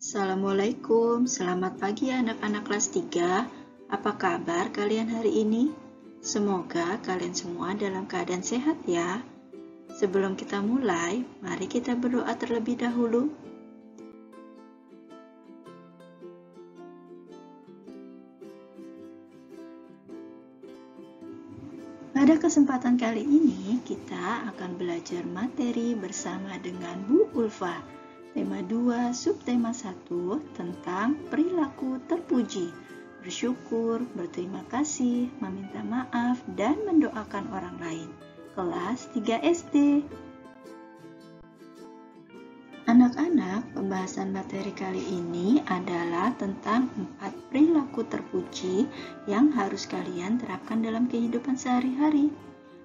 Assalamualaikum, selamat pagi anak-anak kelas 3. Apa kabar kalian hari ini? Semoga kalian semua dalam keadaan sehat ya. Sebelum kita mulai, mari kita berdoa terlebih dahulu. Pada kesempatan kali ini, kita akan belajar materi bersama dengan Bu Ulfa. Tema 2, subtema 1 tentang perilaku terpuji, bersyukur, berterima kasih, meminta maaf, dan mendoakan orang lain. Kelas 3 SD. Anak-anak, pembahasan materi kali ini adalah tentang 4 perilaku terpuji yang harus kalian terapkan dalam kehidupan sehari-hari.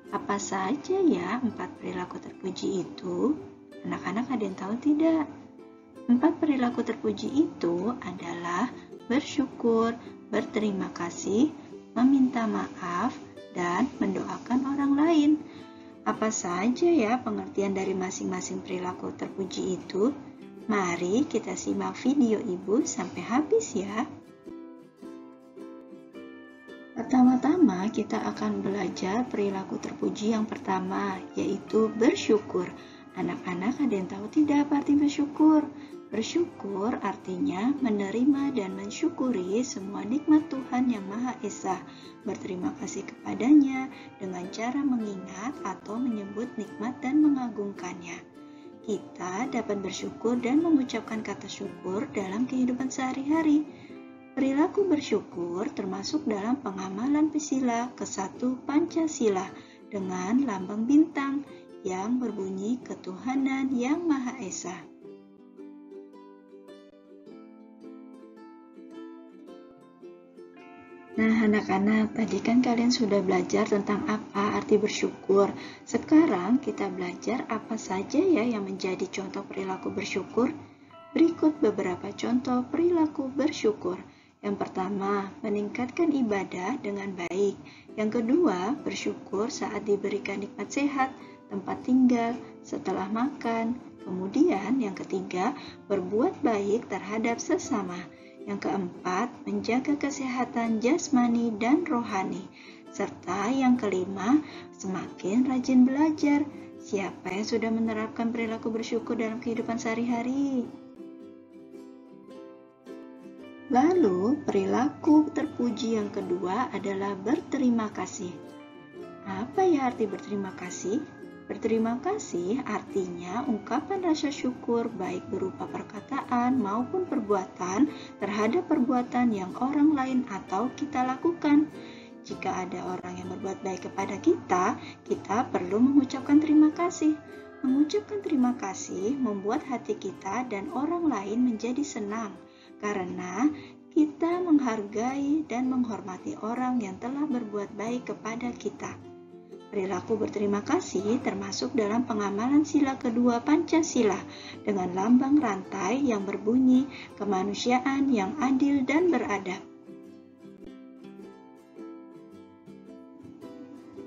Apa saja ya 4 perilaku terpuji itu? Anak-anak ada yang tahu tidak? 4 perilaku terpuji itu adalah bersyukur, berterima kasih, meminta maaf, dan mendoakan orang lain. Apa saja ya pengertian dari masing-masing perilaku terpuji itu? Mari kita simak video ibu sampai habis ya. Pertama-tama kita akan belajar perilaku terpuji yang pertama, yaitu bersyukur. Anak-anak ada yang tahu tidak apa arti bersyukur? Bersyukur artinya menerima dan mensyukuri semua nikmat Tuhan yang Maha Esa. Berterima kasih kepadanya dengan cara mengingat atau menyebut nikmat dan mengagungkannya. Kita dapat bersyukur dan mengucapkan kata syukur dalam kehidupan sehari-hari. Perilaku bersyukur termasuk dalam pengamalan Sila ke-1 Pancasila dengan lambang bintang yang berbunyi ketuhanan yang Maha Esa. Nah anak-anak, tadi kan kalian sudah belajar tentang apa arti bersyukur. Sekarang kita belajar apa saja ya yang menjadi contoh perilaku bersyukur. Berikut beberapa contoh perilaku bersyukur. Yang pertama, meningkatkan ibadah dengan baik. Yang kedua, bersyukur saat diberikan nikmat sehat, tempat tinggal, setelah makan. Kemudian yang ketiga, berbuat baik terhadap sesama. Yang keempat, menjaga kesehatan jasmani dan rohani. Serta yang kelima, semakin rajin belajar. Siapa yang sudah menerapkan perilaku bersyukur dalam kehidupan sehari-hari? Lalu, perilaku terpuji yang kedua adalah berterima kasih. Apa ya arti berterima kasih? Berterima kasih artinya ungkapan rasa syukur baik berupa perkataan maupun perbuatan terhadap perbuatan yang orang lain atau kita lakukan. Jika ada orang yang berbuat baik kepada kita perlu mengucapkan terima kasih. Mengucapkan terima kasih membuat hati kita dan orang lain menjadi senang karena kita menghargai dan menghormati orang yang telah berbuat baik kepada kita. Perilaku berterima kasih termasuk dalam pengamalan sila kedua Pancasila dengan lambang rantai yang berbunyi kemanusiaan yang adil dan beradab.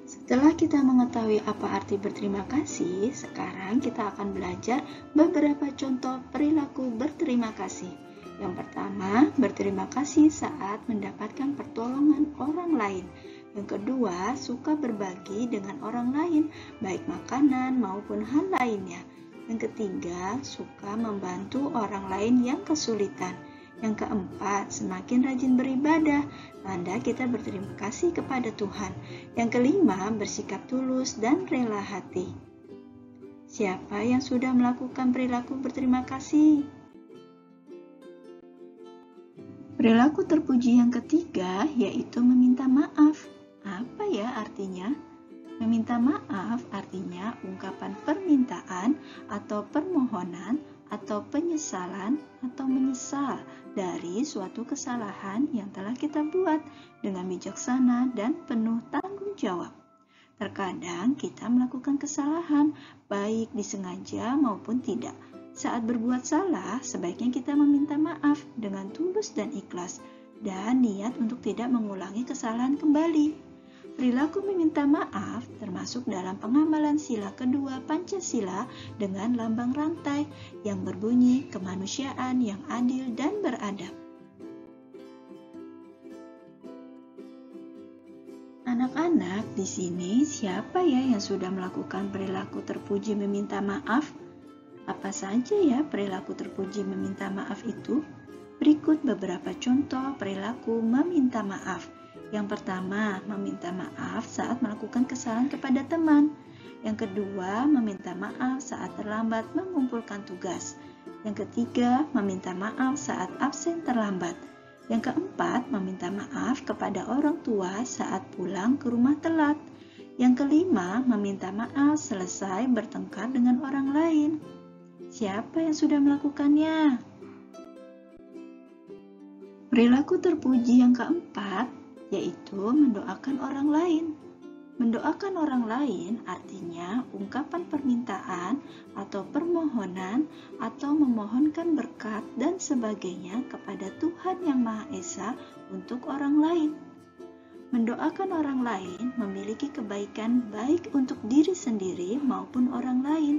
Setelah kita mengetahui apa arti berterima kasih, sekarang kita akan belajar beberapa contoh perilaku berterima kasih. Yang pertama, berterima kasih saat mendapatkan pertolongan orang lain. Yang kedua, suka berbagi dengan orang lain, baik makanan maupun hal lainnya. Yang ketiga, suka membantu orang lain yang kesulitan. Yang keempat, semakin rajin beribadah, tanda kita berterima kasih kepada Tuhan. Yang kelima, bersikap tulus dan rela hati. Siapa yang sudah melakukan perilaku berterima kasih? Perilaku terpuji yang ketiga yaitu meminta maaf. Apa ya artinya? Meminta maaf artinya ungkapan permintaan atau permohonan atau penyesalan atau menyesal dari suatu kesalahan yang telah kita buat dengan bijaksana dan penuh tanggung jawab. Terkadang kita melakukan kesalahan, baik disengaja maupun tidak. Saat berbuat salah, sebaiknya kita meminta maaf dengan tulus dan ikhlas dan niat untuk tidak mengulangi kesalahan kembali. Perilaku meminta maaf termasuk dalam pengamalan sila kedua Pancasila dengan lambang rantai yang berbunyi kemanusiaan yang adil dan beradab. Anak-anak, di sini siapa ya yang sudah melakukan perilaku terpuji meminta maaf? Apa saja ya perilaku terpuji meminta maaf itu? Berikut beberapa contoh perilaku meminta maaf. Yang pertama, meminta maaf saat melakukan kesalahan kepada teman. Yang kedua, meminta maaf saat terlambat mengumpulkan tugas. Yang ketiga, meminta maaf saat absen terlambat. Yang keempat, meminta maaf kepada orang tua saat pulang ke rumah telat. Yang kelima, meminta maaf selesai bertengkar dengan orang lain. Siapa yang sudah melakukannya? Perilaku terpuji yang keempat, yaitu mendoakan orang lain. Mendoakan orang lain artinya ungkapan permintaan atau permohonan atau memohonkan berkat dan sebagainya kepada Tuhan Yang Maha Esa untuk orang lain. Mendoakan orang lain memiliki kebaikan baik untuk diri sendiri maupun orang lain.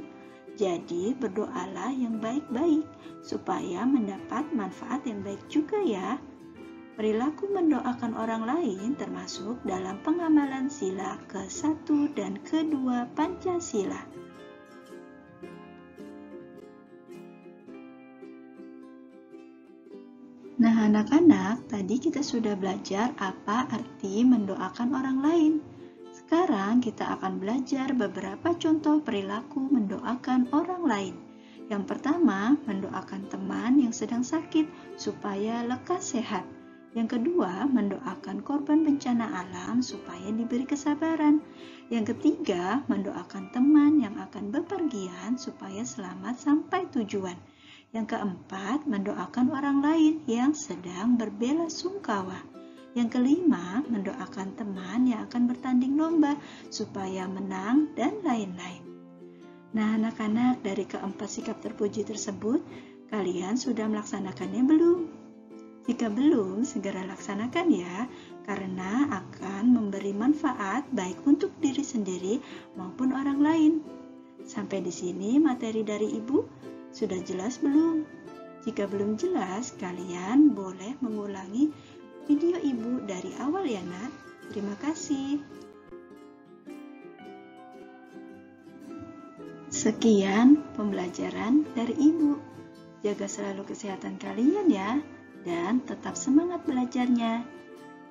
Jadi berdoalah yang baik-baik supaya mendapat manfaat yang baik juga ya. Perilaku mendoakan orang lain termasuk dalam pengamalan sila ke-1 dan ke-2 Pancasila. Nah anak-anak, tadi kita sudah belajar apa arti mendoakan orang lain. Sekarang kita akan belajar beberapa contoh perilaku mendoakan orang lain. Yang pertama, mendoakan teman yang sedang sakit supaya lekas sehat. Yang kedua, mendoakan korban bencana alam supaya diberi kesabaran. Yang ketiga, mendoakan teman yang akan bepergian supaya selamat sampai tujuan. Yang keempat, mendoakan orang lain yang sedang berbelasungkawa. Yang kelima, mendoakan teman yang akan bertanding lomba supaya menang dan lain-lain. Nah, anak-anak, dari keempat sikap terpuji tersebut, kalian sudah melaksanakannya belum? Jika belum, segera laksanakan ya, karena akan memberi manfaat baik untuk diri sendiri maupun orang lain. Sampai di sini materi dari Ibu sudah jelas belum? Jika belum jelas, kalian boleh mengulangi video Ibu dari awal ya nak. Terima kasih. Sekian pembelajaran dari Ibu. Jaga selalu kesehatan kalian ya. Dan tetap semangat belajarnya.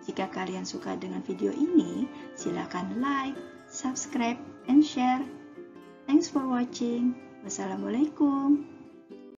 Jika kalian suka dengan video ini, silakan like, subscribe, and share. Thanks for watching. Wassalamualaikum.